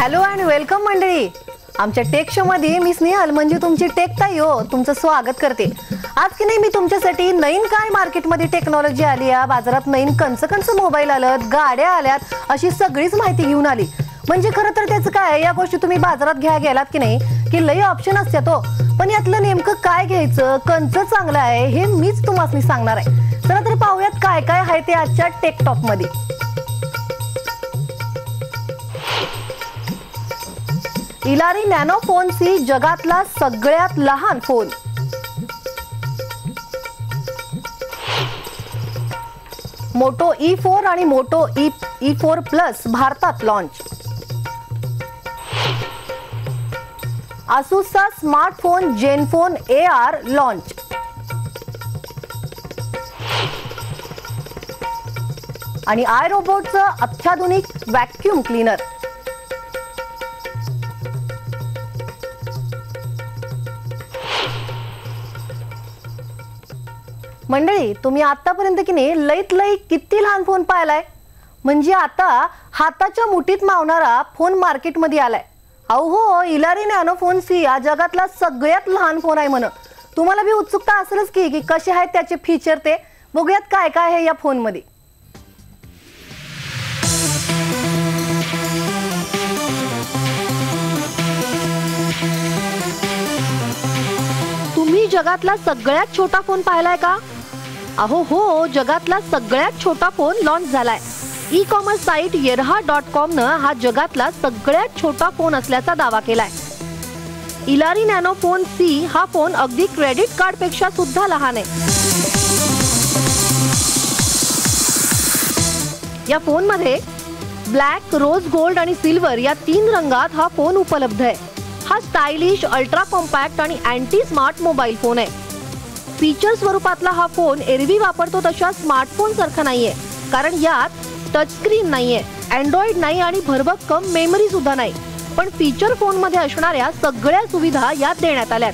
Hello and welcome मंडळी. आमच्या take show मध्ये मी स्नेहल म्हणजे तुमची टेक ताई हो तुमचं स्वागत करते. आज की नाही मी तुमच्यासाठी नवीन काय मार्केटमध्ये टेक्नॉलॉजी आली आहे, बाजारात नवीन कंच मोबाईल आलेत, गाड्या आल्यात, अशी सगळीच माहिती घेऊन आली. म्हणजे खरं तर त्याचं काय, या गोष्टी तुम्ही बाजारात घ्या गेलात की नाही की लई ऑप्शन असतात हो, पण यातलं नेमकं काय घ्यायचं, कंच चांगलं आहे हे मीच तुम्हाला सांगणार आहे. चला तर पाहूयात काय काय आहे ते आजच्या टेक टॉक मध्ये. इलारी नॅनो फोन सी जगातला सगळ्यात लहान फोन. मोटो E4 आणि मोटो E4 प्लस भारतात लॉन्च. आसूसचा स्मार्टफोन जेनफोन AR लॉन्च. आणि iRobotचं अत्याधुनिक व्हॅक्यूम क्लीनर. मंडळी, तुम्ही आतापर्यंत की नाही लईत लई किती लहान फोन पाहिलाय? म्हणजे आता हाताच्या मुठीत मावणारा फोन मार्केटमध्ये आलाय. अहो, इलारी नॅनो फोन सी हा जगातला सगळ्यात लहान फोन आहे म्हण. तुम्हाला बी उत्सुकता असेलच की कसे आहेत त्याचे फीचर. ते बघूयात काय काय आहे या फोन मध्ये. तुम्ही जगातला सगळ्यात छोटा फोन पाहिलाय का? अहो हो, जगातला सगळ्यात छोटा फोन लॉन्च झालाय. ई-कॉमर्स साइट yerha.com न हा जगातला सगळ्यात छोटा फोन असल्याचा दावा केलाय. इलारी नॅनो फोन सी हा फोन अगदी क्रेडिट कार्ड पेक्षा सुद्धा लहान आहे. या फोन मध्ये ब्लॅक, रोज गोल्ड आणि सिल्वर या 3 रंगात हा फोन उपलब्ध आहे. हा स्टायलिश, अल्ट्रा कॉम्पॅक्ट आणि अँटी स्मार्ट मोबाईल फोन आहे. फीचर स्वरूपातला हा फोन एरवी वापरतो तशा स्मार्टफोन सारखा नाहीये, कारण यात टच स्क्रीन नाहीये, अँड्रॉइड नाही आणि भरभक्कम मेमरी सुद्धा नाही. पण फीचर फोन मध्ये असणाऱ्या सगळ्या सुविधा यात देण्यात आल्यात.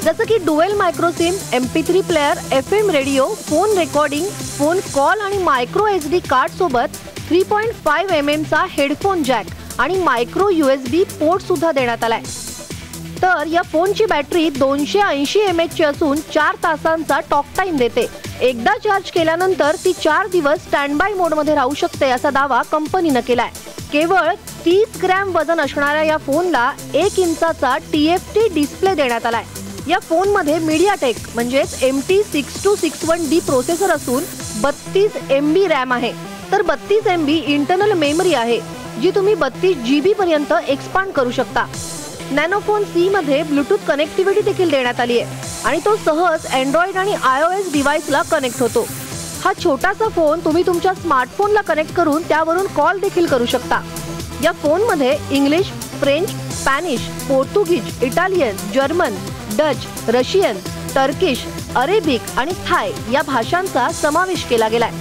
जसं की dual micro SIM, MP3 player, FM radio, phone recording, phone call आणि मायक्रो SD कार्ड सोबत 3.5 mm चा हेडफोन जॅक आणि मायक्रो USB पोर्ट सुद्धा देण्यात आलाय. तर या फोनची बॅटरी 280 mAh ची असून 4 तासांचा टॉक टाइम देते. एकदा चार्ज केल्यानंतर ती 4 दिवस स्टँड बाय मोड मध्ये राहू शकते असा दावा कंपनीने केलाय. केवळ 30 ग्रॅम वजन असणाऱ्या या फोनला 1 इंचाचा TFT डिस्प्ले देण्यात आलाय. या फोन मध्ये मीडियाटेक म्हणजेच MT6261D प्रोसेसर असून 32 MB रॅम आहे. तर 32 MB इंटरनल मेमरी आहे, जी तुम्ही 32 GB पर्यंत एक्सपांड करू शकता. नॅनोफोन सी मध्ये ब्लूटूथ कनेक्टिव्हिटी देखील देण्यात आली आहे आणि तो सहज अँड्रॉइड आणि iOS डिव्हाइसला कनेक्ट होतो. हा छोटासा फोन तुम्ही तुमच्या स्मार्टफोनला कनेक्ट करून त्यावरून कॉल देखील करू शकता. या फोन मध्ये English, French, Spanish, Portuguese, Italian, German, Dutch, Russian, Turkish, Arabic आणि थाय या भाषांचा समावेश केला गेलाय.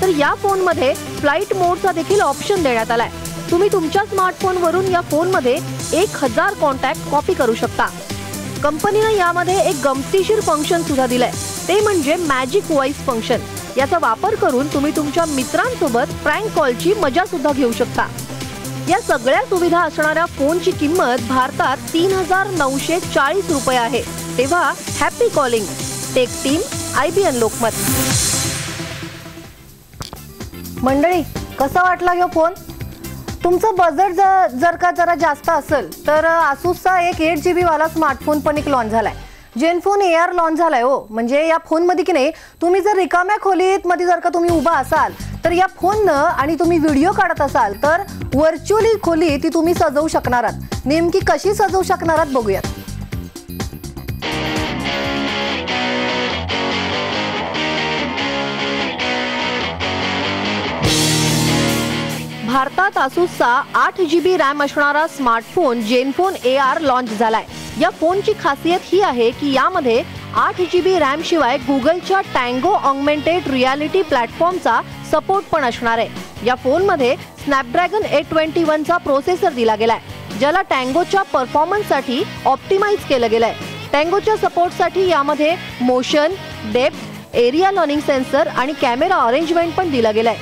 तर या फोन मध्ये फ्लाइट मोडचा देखील ऑप्शन देण्यात आलाय. तुम्ही तुमच्या स्मार्टफोन वरून या फोन मध्ये 1000 कॉन्टॅक्ट कॉपी करू शकता. कंपनीने यामध्ये एक गमतीशीर फंक्शन सुद्धा दिलंय, ते म्हणजे मॅजिक व्हॉइस फंक्शन. याचा वापर करून तुम्ही तुमच्या मित्रांसोबत प्रँक कॉलची मजा सुद्धा घेऊ शकता. या सगळ्या सुविधा असणाऱ्या फोनची किंमत भारतात 3940 रुपये आहे. तेव्हा happy calling. Tech team, IBN Lokmat. मंडळी, कसा वाटला हा फोन? तुमचं बजेट जर का जरा जास्त असेल तर आसूसचा एक 8 GB वाला स्मार्टफोन पण एक लॉन्च झालाय. जेनफोन AR लॉन्च झालाय हो. म्हणजे या फोन मध्ये की नाही तुम्ही जर रिकाम्या खोलीत मध्ये जर का तुम्ही उभा असाल तर या फोननं आणि तुम्ही व्हिडिओ काढत असाल तर व्हर्च्युअली खोली ती तुम्ही सजवू शकणार आहात. नेमकी कशी सजवू शकणार आहात बघूयात. भारतात आसूसचा 8 GB रॅम असणारा स्मार्टफोन जेनफोन AR लॉन्च झालाय. या फोनची खासियत ही आहे की यामध्ये 8 GB रॅम शिवाय गुगलच्या टँगो ऑगमेंटेड रियालिटी प्लॅटफॉर्मचा सपोर्ट पण असणार आहे. या फोनमध्ये स्नॅपड्रॅगन 821 चा प्रोसेसर दिला गेलाय, ज्याला टँगोच्या परफॉर्मन्ससाठी ऑप्टिमाइज केलं गेलंय. टँगोच्या सपोर्टसाठी यामध्ये motion, depth, area learning sensor आणि कॅमेरा अरेंजमेंट पण दिलं गेलंय.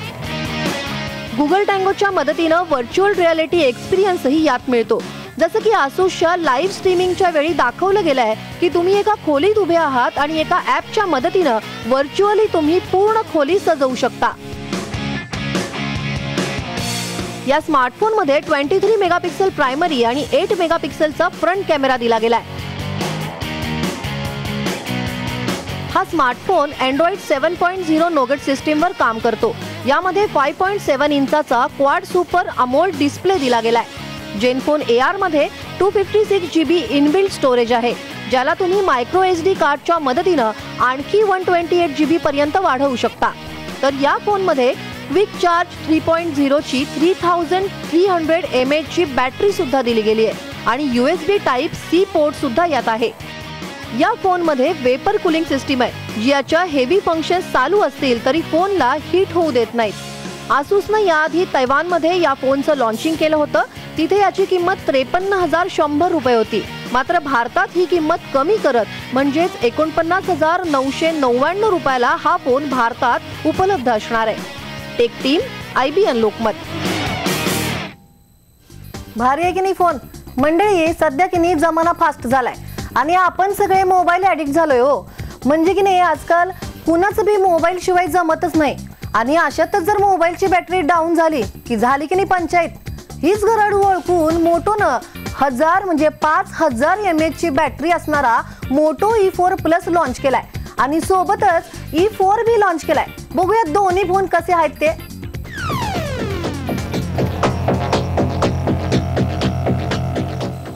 गुगल टँगोच्या मदतीनं व्हर्च्युअल रियालिटी एक्सपिरियन्सही यात मिळतो. जसं की आसूसच्या लाईव्ह स्ट्रीमिंगच्या वेळी दाखवलं गेलंय की तुम्ही एका खोलीत उभे आहात आणि एका ॲपच्या मदतीनं व्हर्च्युअली तुम्ही पूर्ण खोली सजवू शकता. या स्मार्टफोनमध्ये 23 मेगापिक्सल प्रायमरी आणि 8 मेगापिक्सलचा फ्रंट कॅमेरा दिला गेलाय. हा स्मार्टफोन अँड्रॉइड 7.0 नोगट सिस्टीमवर काम करतो. यामध्ये 5.7 इंचाचा क्वाड सुपर अमोल्ड डिस्प्ले दिला गेलाय. जेनफोन AR मध्ये 256 GB इनबिल्ट स्टोरेज आहे, ज्याला तुम्ही मायक्रो SD कार्डच्या मदतीनं आणखी 128 GB पर्यंत वाढवू शकता. तर या फोनमध्ये क्विक चार्ज 3.0 ची 3300 mAh ची बॅटरी सुद्धा दिली गेली आहे आणि USB Type-C पोर्ट सुद्धा यात आहे. या फोनमध्ये वेपर कूलिंग सिस्टीम आहे, जी याच्या हेवी फंक्शन्स चालू असतील तरी फोनला हीट होऊ देत नाहीत. आसूसनं याआधी तैवानमध्ये या फोनचं लॉन्चिंग केलं होतं. तिथे याची किंमत 53,100 रुपये होती. मात्र भारतात ही किंमत कमी करत म्हणजेच 49,999 रुपयाला हा फोन भारतात उपलब्ध असणार आहे. Tech team, IBN Lokmat. भारी आहे की नाही फोन? मंडळी, सध्या की नाही जमाना फास्ट झालाय आणि आपण सगळे मोबाईल ॲडिक्ट झालोय हो. म्हणजे की नाही आजकाल कुणाच बी मोबाईल शिवाय जमतच नाही. आणि अशातच जर मोबाईलची बॅटरी डाऊन झाली की की नाही पंचायत. हीच गरज ओळखून मोटोनं 5000 mAh ची बॅटरी असणारा मोटो E4 प्लस लॉन्च केलाय आणि सोबतच E4 बी लॉन्च केलाय. बघूया दोन्ही फोन कसे आहेत ते.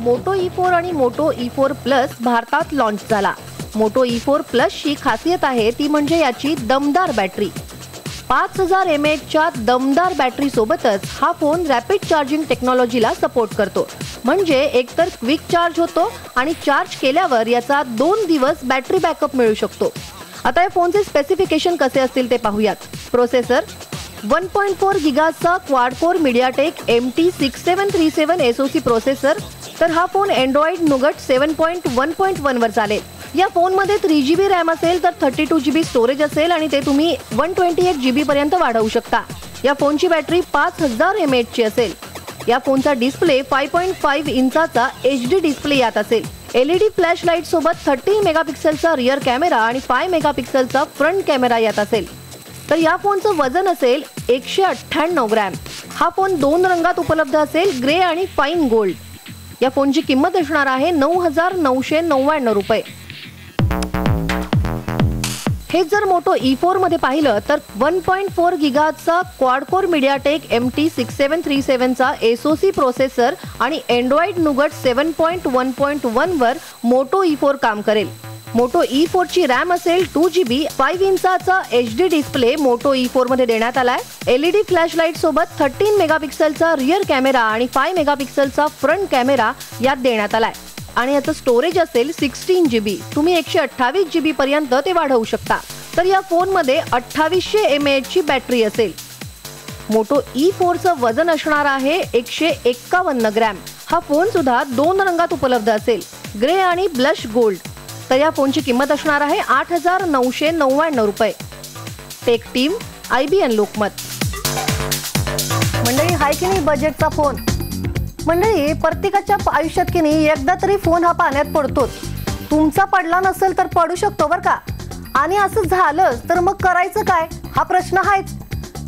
मोटो E4 आणि मोटो E4 प्लस भारतात लॉन्च झाला. मोटो E4 प्लसची खासियत आहे ती म्हणजे याची दमदार बॅटरी. 5000 mAh च्या दमदार बॅटरी सोबतच हा फोन रॅपिड चार्जिंग टेक्नॉलॉजीला सपोर्ट करतो. म्हणजे एकतर क्विक चार्ज होतो आणि चार्ज केल्यावर याचा 2 दिवस बॅटरी बॅकअप मिळू शकतो. आता या फोनचे स्पेसिफिकेशन कसे असतील ते पाहूयात. प्रोसेसर 1.4 गिगाचा quad core MediaTek MT6737 SoC processor. तर हा फोन अँड्रॉइड नोगट 7.1.1 वर चालेल. या फोनमध्ये 3GB रॅम असेल तर 32GB स्टोरेज असेल आणि ते तुम्ही 128 GB पर्यंत वाढवू शकता. या फोनची बॅटरी 5000 mAh ची असेल. या फोनचा डिस्प्ले 5.5 इंचाचा HD डिस्प्ले यात असेल. LED फ्लॅश लाईट सोबत 13 मेगापिक्सलचा रियर कॅमेरा आणि 5 मेगापिक्सलचा फ्रंट कॅमेरा यात असेल. तर या फोनचं वजन असेल 198 ग्रॅम. हा फोन 2 रंगात उपलब्ध असेल, ग्रे आणि फाईन गोल्ड. या फोनची किंमत असणार आहे 9,999 रुपये. हे जर मोटो E4 मध्ये पाहिलं तर 1.4 गिगाचा क्वाड कोर मीडियाटेक MT6737 चा SoC प्रोसेसर आणि अँड्रॉइड नोगट 7.1.1 वर मोटो E4 काम करेल. मोटो E4 ची रॅम असेल 2GB. 5 इंचाचा HD डिस्प्ले मोटो E4 मध्ये देण्यात आलाय. LED फ्लॅश लाईट सोबत 13 मेगापिक्सलचा रियर कॅमेरा आणि 5 मेगापिक्सलचा फ्रंट कॅमेरा यात देण्यात आलाय. आणि याचं स्टोरेज असेल 16GB. तुम्ही 128 GB पर्यंत ते वाढवू शकता. तर या फोनमध्ये 2800 mAh ची बॅटरी असेल. मोटो E4 चं वजन असणार आहे 151 ग्रॅम. हा फोन सुद्धा 2 रंगात उपलब्ध असेल, ग्रे आणि ब्लश गोल्ड. तर या फोनची किंमत असणार आहे 8,999 रुपये. Tech team, IBN Lokmat. मंडळी, हाय की नाही बजेटचा फोन? मंडळी, प्रत्येकाच्या आयुष्यात की नाही एकदा तरी फोन हा पाण्यात पडतोच. तुमचा पडला नसेल तर पडू शकतो बरं का. आणि असं झालं तर मग करायचं काय हा प्रश्न आहेच.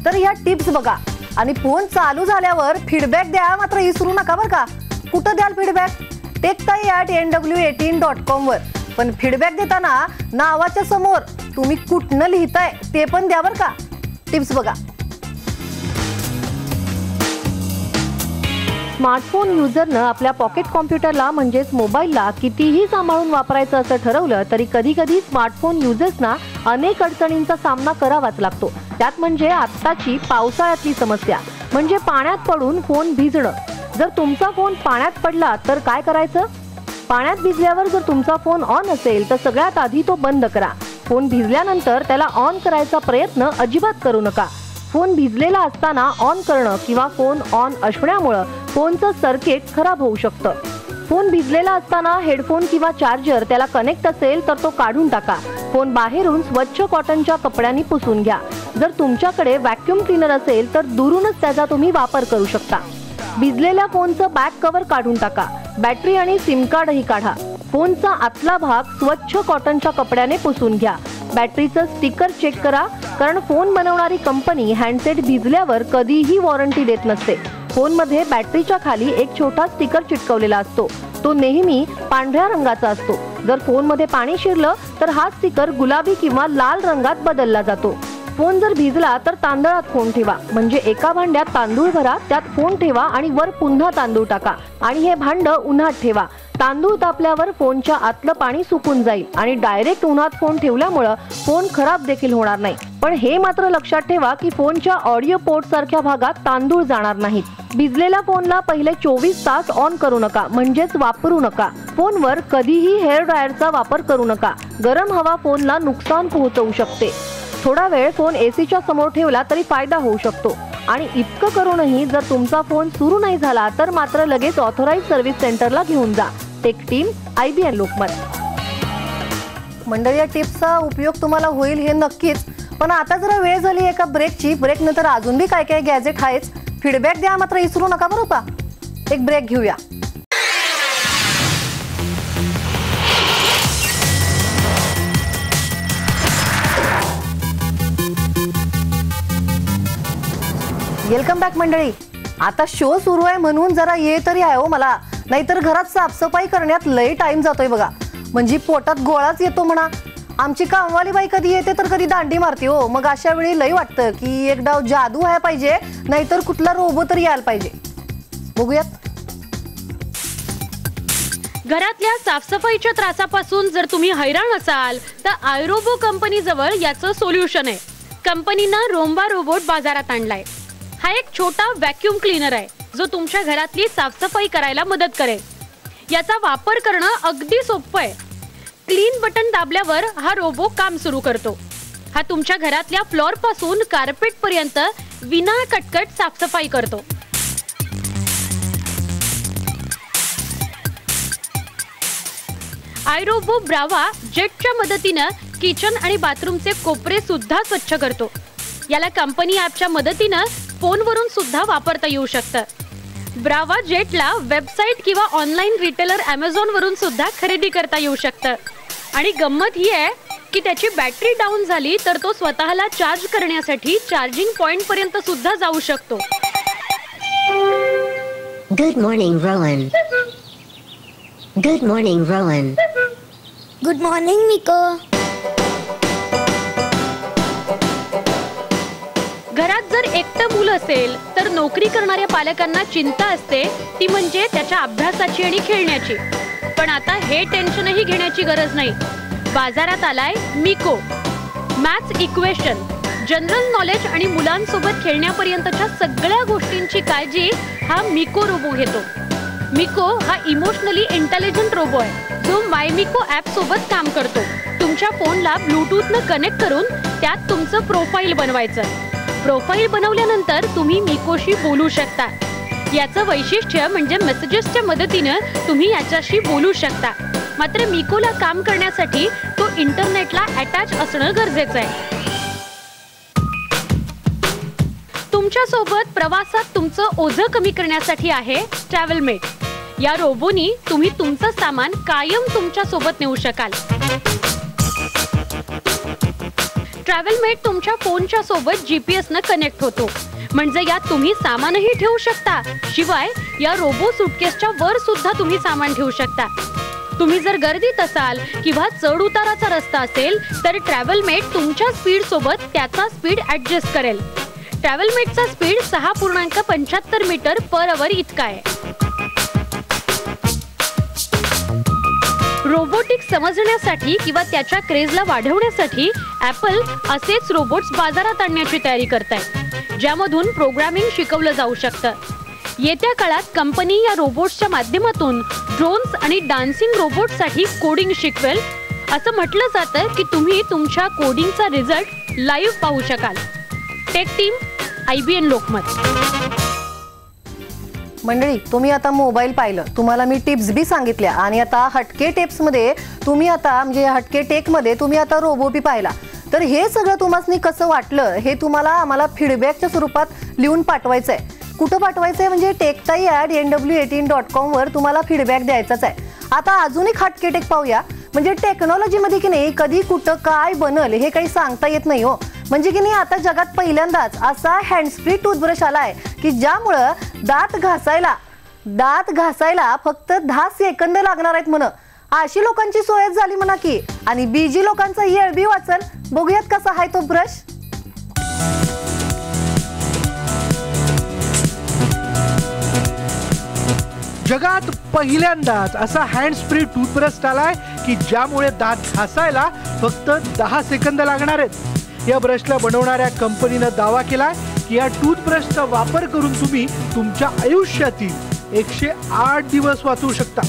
तर ह्या टिप्स बघा आणि फोन चालू झाल्यावर फीडबॅक द्या मात्र विसरू नका बरं का. कुठं द्याल फीडबॅक? techtai@nw18.com वर. पण फीडबॅक देताना नावाच्या समोर तुम्ही कुठनं लिहिताय ते पण द्या बरं का. टिप्स बघा. स्मार्टफोन युजरनं आपल्या पॉकेट कॉम्प्युटरला म्हणजेच मोबाईलला कितीही सांभाळून वापरायचं असं ठरवलं तरी कधी कधी स्मार्टफोन युजर्सना अनेक अडचणींचा सामना करावाच लागतो. त्यात म्हणजे आत्ताची पावसाळ्यातली समस्या म्हणजे पाण्यात पडून फोन भिजणं. जर तुमचा फोन पाण्यात पडला तर काय करायचं? पाण्यात भिजल्यावर जर तुमचा फोन ऑन असेल तर सगळ्यात आधी तो बंद करा. फोन भिजल्यानंतर त्याला ऑन करायचा प्रयत्न अजिबात करू नका. फोन भिजलेला असताना ऑन करणं किंवा फोन ऑन असण्यामुळे फोनचं सर्किट खराब होऊ शकतं. फोन भिजलेला असताना हेडफोन किंवा चार्जर त्याला कनेक्ट असेल तर तो काढून टाका. फोन बाहेरून स्वच्छ कॉटनच्या कपड्यांनी पुसून घ्या. जर तुमच्याकडे व्हॅक्यूम क्लीनर असेल तर दुरूनच त्याचा तुम्ही वापर करू शकता. भिजलेल्या फोनचं बॅक कव्हर काढून टाका. बॅटरी आणि सिम कार्डही काढा. फोनचा आतला भाग स्वच्छ कॉटनच्या कपड्याने पुसून घ्या. बॅटरीचं स्टिकर चेक करा, कारण फोन बनवणारी कंपनी हँडसेट भिजल्यावर कधीही वॉरंटी देत नसते. फोनमध्ये बॅटरीच्या खाली एक छोटा स्टिकर चिटकवलेला असतो. तो नेहमी पांढऱ्या रंगाचा असतो. जर फोनमध्ये पाणी शिरलं तर हा स्टिकर गुलाबी किंवा लाल रंगात बदलला जातो. फोन जर भिजला तर तांदळात फोन ठेवा, म्हणजे एका भांड्यात तांदूळ भरा, त्यात फोन ठेवा आणि वर पुन्हा तांदूळ टाका आणि हे भांड उन्हात ठेवा. तांदूळ तापल्यावर फोनच्या आतलं पाणी सुकून जाईल आणि डायरेक्ट उन्हात फोन ठेवल्यामुळे फोन खराब देखील होणार नाही. पण हे मात्र लक्षात ठेवा की फोनच्या ऑडिओ पोर्ट सारख्या भागात तांदूळ जाणार नाहीत. भिजलेल्या फोनला पहिले 24 तास ऑन करू नका, म्हणजेच वापरू नका. फोनवर कधीही हेअर ड्रायरचा वापर करू नका. गरम हवा फोनला नुकसान पोहोचवू शकते. थोडा वेळ फोन एसीच्या समोर ठेवला तरी फायदा होऊ शकतो. आणि इतकं करूनही जर तुमचा फोन सुरू नाही झाला तर मात्र लगेच ऑथराइज्ड सर्व्हिस सेंटरला घेऊन जा. Tech team, IBN Lokmat. मंडळी, या टिप्सचा उपयोग तुम्हाला होईल हे नक्कीच. पण आता जरा वेळ झाली एका ब्रेकची. ब्रेक नंतर अजून बी काय काय गॅजेट आहेच. फीडबॅक द्या मात्र विसरू नका बरं का. एक ब्रेक घेऊया. वेलकम बॅक मंडळी. आता शो सुरू आहे म्हणून जरा ये तरी आहे हो मला, नाहीतर घरात साफसफाई करण्यात लई टाइम जातोय बघा. म्हणजे पोटात गोळाच येतो म्हणा. आमची कामवाली बाई कधी येते तर कधी दांडी मारते हो. मग अशा वेळी लई वाटतं की एक डाव जादू व्हायला पाहिजे, नाहीतर कुठला रोबो तरी यायला पाहिजे. बघूयात. घरातल्या साफसफाईच्या त्रासापासून जर तुम्ही हैराण असाल तर आयरोबो कंपनी जवळ याचं सोल्युशन आहे. कंपनीनं रोम्बा रोबोट बाजारात आणलाय. हा एक छोटा व्हॅक्यूम क्लीनर आहे जो तुमच्या घरातली साफसफाई करायला मदत करेल. याचा वापर करणं अगदी सोपं आहे. क्लीन बटन दाबल्यावर हा रोबो काम सुरू करतो. हा तुमच्या घरातल्या फ्लोअर पासून कार्पेट पर्यंत विना कटकट साफसफाई करतो. आयरोबो ब्रावा जेटच्या मदतीनं किचन आणि बाथरूमचे कोपरे सुद्धा स्वच्छ करतो. याला कंपनी ॲपच्या मदतीनं फोनवरून सुद्धा वापरता येऊ शकतं. ब्रावा जेटला वेबसाईट किंवा ऑनलाईन रिटेलर Amazon वरून सुद्धा खरेदी करता येऊ शकतं. आणि गंमत ही आहे की त्याची बॅटरी डाऊन झाली तर तो स्वतःला चार्ज करण्यासाठी चार्जिंग पॉइंट पर्यंत सुद्धा जाऊ शकतो. Good morning Rohan. Good morning Rohan. Good morning मिको. घरात जर एकटं मूल असेल तर नोकरी करणाऱ्या पालकांना चिंता असते, ती म्हणजे त्याच्या अभ्यासाची आणि खेळण्याची. पण आता हे टेन्शनही घेण्याची गरज नाही. बाजारात आलाय मिको. मॅथ्स इक्वेशन, जनरल नॉलेज आणि मुलांसोबत खेळण्यापर्यंतच्या सगळ्या गोष्टींची काळजी हा मिको रोबो घेतो. मिको हा इमोशनली इंटेलिजंट रोबो आहे जो माय मिको ॲप सोबत काम करतो. तुमच्या फोनला ब्लूटूथनं कनेक्ट करून त्यात तुमचं प्रोफाईल बनवायचं. प्रोफाईल बनवल्यानंतर तुम्ही मिकोशी बोलू शकता. याचं वैशिष्ट्य म्हणजे मेसेजेसच्या मदतीनं तुम्ही याच्याशी बोलू शकता. मात्र मिकोला काम करण्यासाठी तो इंटरनेटला अटॅच असणं गरजेचं आहे. तुमच्यासोबत प्रवासात तुमचं ओझं कमी करण्यासाठी आहे ट्रॅव्हलमेट. या रोबोनी तुम्ही तुमचं सामान कायम तुमच्या सोबत नेऊ शकाल. ट्रॅव्हलमेट तुमच्या फोनच्या सोबत GPS न कनेक्ट होतो, म्हणजे यात तुम्ही सामानही ठेवू शकता. शिवाय या रोबो सुटकेसच्या वर सुद्धा तुम्ही सामान ठेवू शकता. तुम्ही जर गर्दीत असाल किंवा चढ उताराचा रस्ता असेल तर ट्रॅव्हलमेट तुमच्या स्पीड सोबत त्याचा स्पीड ऍडजस्ट करेल. ट्रॅव्हलमेटचा स्पीड 6.75 मीटर पर आवर इतका आहे. रोबोटिक्स समजण्यासाठी किंवा त्याच्या क्रेजला वाढवण्यासाठी ॲपल असेच रोबोट्स बाजारात आणण्याची तयारी करत आहे, ज्यामधून प्रोग्रामिंग शिकवलं जाऊ शकतं. येत्या काळात कंपनी या रोबोट्सच्या माध्यमातून ड्रोन्स आणि डान्सिंग रोबोट्ससाठी कोडिंग शिकवेल. असं म्हटलं जातं की तुम्ही तुमच्या कोडिंगचा रिझल्ट लाईव्ह पाहू शकाल. Tech team, IBN Lokmat. मंडळी, तुम्ही आता मोबाईल पाहिलं, तुम्हाला मी टिप्स बी सांगितल्या आणि आता हटके टिप्समध्ये तुम्ही आता म्हणजे हटके टेकमध्ये तुम्ही आता रोबो बी पाहिला. तर हे सगळं तुम्हाला कसं वाटलं हे तुम्हाला आम्हाला फीडबॅकच्या स्वरूपात लिहून पाठवायचं आहे. कुठं पाठवायचं आहे म्हणजे techtai@nw18.com वर तुम्हाला फीडबॅक द्यायचाच आहे. आता अजून एक हटके टेक पाहूया. म्हणजे टेक्नॉलॉजीमध्ये की नाही कधी कुठं काय बनल हे काही सांगता येत नाही हो. म्हणजे की नाही आता जगात पहिल्यांदाच असा हँड्स फ्री टूथब्रश आलाय की ज्यामुळं दात घासायला फक्त 10 सेकंद लागणार आहेत म्हणा. अशी लोकांची सोयच झाली म्हणा की. आणि बीजी लोकांचा येळ बी वाचल. बघूयात कसा आहे तो ब्रश. जगात पहिल्यांदाच असा हँड्स फ्री टूथब्रश आलाय की ज्यामुळे दात घासायला फक्त 10 सेकंद लागणार आहेत. या ब्रशला बनवणाऱ्या कंपनीनं दावा केलाय की या टूथब्रशचा वापर करून तुम्ही तुमच्या आयुष्यातील 108 दिवस वाचवू शकता.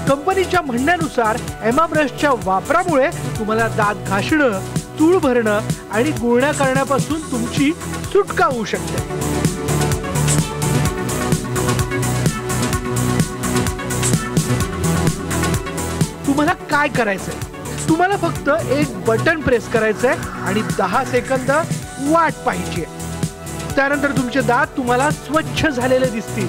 कंपनीच्या म्हणण्यानुसार एमा ब्रशच्या वापरामुळे तुम्हाला दात घासणं, चूळ भरणं आणि गुळण्या करण्यापासून तुमची सुटका होऊ शकते. तुम्हाला काय करायचंय? तुम्हाला फक्त एक बटन प्रेस करायचंय आणि 10 सेकंद वाट पाहिजे. त्यानंतर तुमचे दात तुम्हाला स्वच्छ झालेले दिसतील.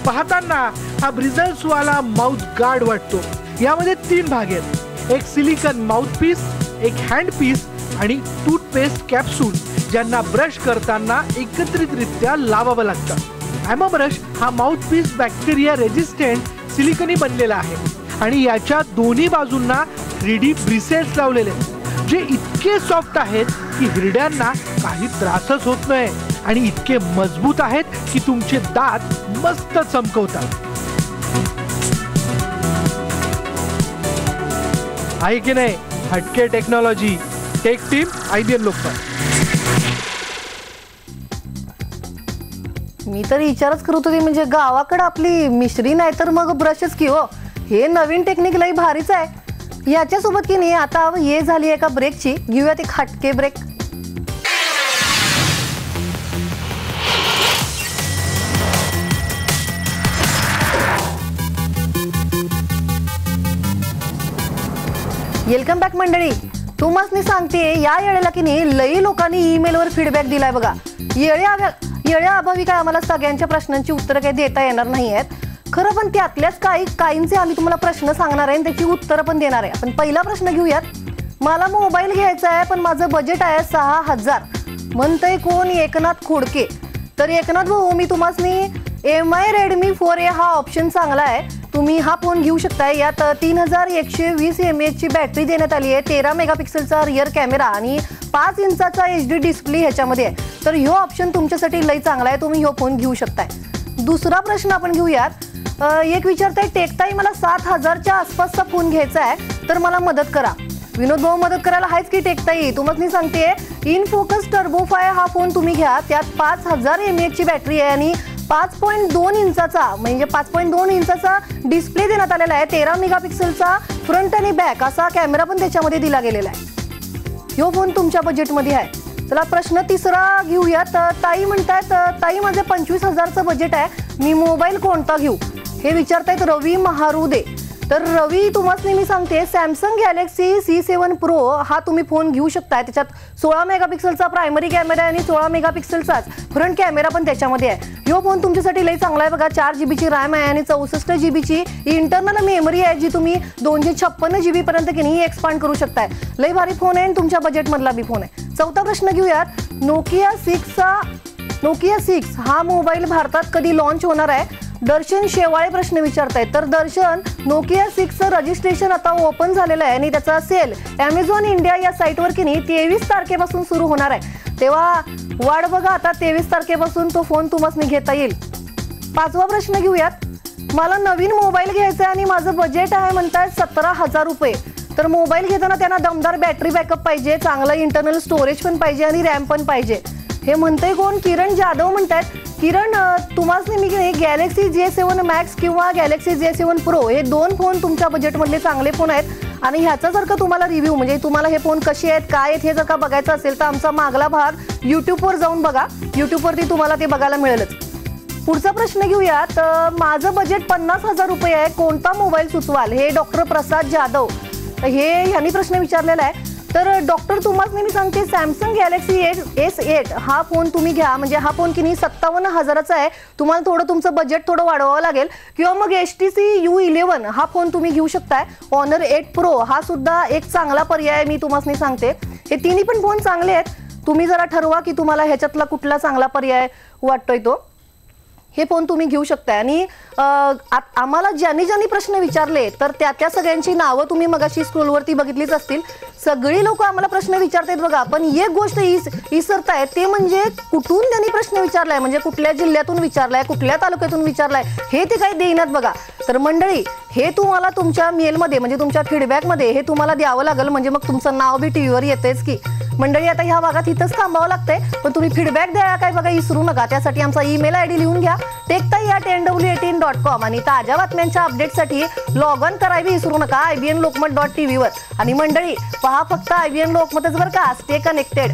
पाहताना हा ब्रिझल्स वाला माउथ गार्ड वाटतो. यामध्ये 3 भाग आहेत. एक सिलिकॉन माउथ पीस, एक हँड पीस आणि टूथपेस्ट कॅप्सूल ज्यांना ब्रश करताना एकत्रितरित्या लावावं लागतं. एमा ब्रश हा माउथ पीस बॅक्टेरिया रेजिस्टंट सिलिकॉनी बनलेला आहे आणि याच्या दोन्ही बाजूंना 3D ब्रिसेल्स लावलेले जे इतके सॉफ्ट आहेत की हिरड्यांना काही त्रासच होत नाही आणि इतके मजबूत आहेत की तुमचे दात मस्त चमकवतात. आहे की नाही हटके technology. Tech team IBM Lokpal. मी तर विचारच करत होती म्हणजे गावाकडे आपली मिश्री नाही तर मग ब्रशच की हो. हे नवीन टेक्निक लई भारीच आहे. याच्यासोबत की नाही आता ये झाली एका ब्रेकची. घेऊयात एक हटके ब्रेक. वेलकम बॅक मंडळी. तुम्हाला सांगते या येळेला की नाही लई लोकांनी ईमेलवर फीडबॅक दिलाय बघा. येळ्या अभावी काय आम्हाला सगळ्यांच्या प्रश्नांची उत्तरं काही देता येणार नाही आहेत खरं, पण त्यातल्याच काहींचे आम्ही तुम्हाला प्रश्न सांगणार आहे आणि त्याची उत्तरं पण देणार आहे. आपण पहिला प्रश्न घेऊयात. मला मोबाईल घ्यायचा आहे पण माझं बजेट आहे 6000 म्हणतंय कोण? एकनाथ खोडके. तर एकनाथ भाऊ मी तुम्हाला MI Redmi 4A हा ऑप्शन चांगला आहे. तुम्ही हा फोन घेऊ शकताय. यात 3120 mAh ची बॅटरी देण्यात आली आहे. 13 मेगापिक्सेलचा रिअर कॅमेरा आणि 5 इंचाचा HD डिस्प्ले ह्याच्यामध्ये आहे. तर ह्यो ऑप्शन तुमच्यासाठी लई चांगला आहे. तुम्ही ह्यो फोन घेऊ शकताय. दुसरा प्रश्न आपण घेऊयात. एक विचारताय टेकताई मला 7000च्या आसपासचा फोन घ्यायचा आहे तर मला मदत करा. विनोद भाऊ मदत करायला आहेच की टेकताई. तुम्हाला सांगते इनफोकस टर्बो 5 हा फोन तुम्ही घ्या. त्यात 5000 mAh ची बॅटरी आहे आणि 5.2 इंचाचा म्हणजे 5.2 इंचाचा डिस्प्ले देण्यात आलेला आहे. 13 मेगापिक्सेलचा फ्रंट आणि बॅक असा कॅमेरा पण त्याच्यामध्ये दिला गेलेला आहे. ह्यो फोन तुमच्या बजेटमध्ये आहे. चला प्रश्न तिसरा घेऊयात. ताई म्हणतायत ताई माझे 25,000चं बजेट आहे. मी मोबाईल कोणता घेऊ हे विचारतायत रवी महारुदे. तर रवी तुम्हाला मी सांगते सॅमसंग गॅलेक्सी C7 Pro हा तुम्ही फोन घेऊ शकताय. त्याच्यात 16 मेगापिक्सेलचा प्रायमरी कॅमेरा आहे आणि 16 मेगापिक्सेलचाच फ्रंट कॅमेरा पण त्याच्यामध्ये आहे. ह्यो फोन तुमच्यासाठी लई चांगला आहे बघा. 4 GB ची रॅम आहे आणि 64 GB ची इंटरनल मेमरी आहे जी तुम्ही 256 GB पर्यंत की नाही एक्सपांड करू शकताय. लई भारी फोन आहे आणि तुमच्या बजेटमधला बी फोन आहे. चौथा प्रश्न घेऊयात. नोकिया 6 हा मोबाईल भारतात कधी लॉन्च होणार आहे? दर्शन शेवाळे प्रश्न विचारतायत. तर दर्शन नोकिया 6चं रजिस्ट्रेशन आता ओपन झालेलं आहे आणि त्याचा सेल Amazon इंडिया या साईटवर की नाही 23 तारखेपासून सुरू होणार आहे. तेव्हा वाढ बघा आता 23 तारखेपासून तो फोन तुम्हाला घेता येईल. पाचवा प्रश्न घेऊयात. मला नवीन मोबाईल घ्यायचा आहे आणि माझं बजेट आहे म्हणतायत 17,000 रुपये. तर मोबाईल घेताना त्यांना दमदार बॅटरी बॅकअप पाहिजे, चांगलं इंटरनल स्टोरेज पण पाहिजे आणि रॅम पण पाहिजे. हे म्हणतंय कोण? किरण जाधव म्हणतायत. किरण तुम्हाला मी गॅलेक्सी J7 Max किंवा गॅलेक्सी J7 Pro हे 2 फोन तुमच्या बजेटमधले चांगले फोन आहेत आणि ह्याचा जर का तुम्हाला रिव्ह्यू म्हणजे तुम्हाला हे फोन कसे आहेत काय आहेत हे जर का बघायचं असेल तर आमचा मागला भाग YouTubeवर जाऊन बघा. YouTubeवरती तुम्हाला ते बघायला मिळेलच. पुढचा प्रश्न घेऊयात. माझं बजेट 50,000 रुपये आहे. कोणता मोबाईल सुचवाल? हे डॉक्टर प्रसाद जाधव हे यांनी प्रश्न विचारलेला आहे. तर डॉक्टर तुम्हाला मी सांगते सॅमसंग गॅलेक्सी S8 हा फोन तुम्ही घ्या. म्हणजे हा फोन किनी 57,000चा आहे. तुम्हाला थोडं तुमचं बजेट थोडं वाढवावं लागेल. किंवा मग HTC U11 हा फोन तुम्ही घेऊ शकताय. Honor 8 Pro हा सुद्धा एक चांगला पर्याय मी तुम्हाला सांगते. हे तिन्ही पण फोन चांगले आहेत. तुम्ही जरा ठरवा की तुम्हाला ह्याच्यातला कुठला चांगला पर्याय वाटतोय तो. हे फोन तुम्ही घेऊ शकताय. आणि आम्हाला ज्यांनी प्रश्न विचारले तर त्या सगळ्यांची नावं तुम्ही मगाशी स्क्रोलवरती बघितलीच असतील. सगळी लोक आम्हाला प्रश्न विचारतात बघा, पण एक गोष्ट विसरताय ते म्हणजे कुठून त्यांनी प्रश्न विचारलाय, म्हणजे कुठल्या जिल्ह्यातून विचारलाय, कुठल्या तालुक्यातून विचारलाय हे ते काही देईनात बघा. तर मंडळी हे तुम्हाला तुमच्या मेलमध्ये म्हणजे तुमच्या फीडबॅकमध्ये हे तुम्हाला द्यावं लागेल. म्हणजे मग तुमचं नाव बी टीव्हीवर येतेच की. मंडळी आता ह्या भागात इथंच थांबावं लागतंय, पण तुम्ही फीडबॅक द्यायला काय बघा विसरू नका. त्यासाठी आमचा ईमेल ID लिहून घ्या techtai@nw18.com आणि ताज्या बातम्यांच्या अपडेटसाठी लॉग ऑन करायला विसरू नका IBN Lokmat.tv वर. आणि मंडळी पहा फक्त IBN लोकमतच बरं का. Stay connected.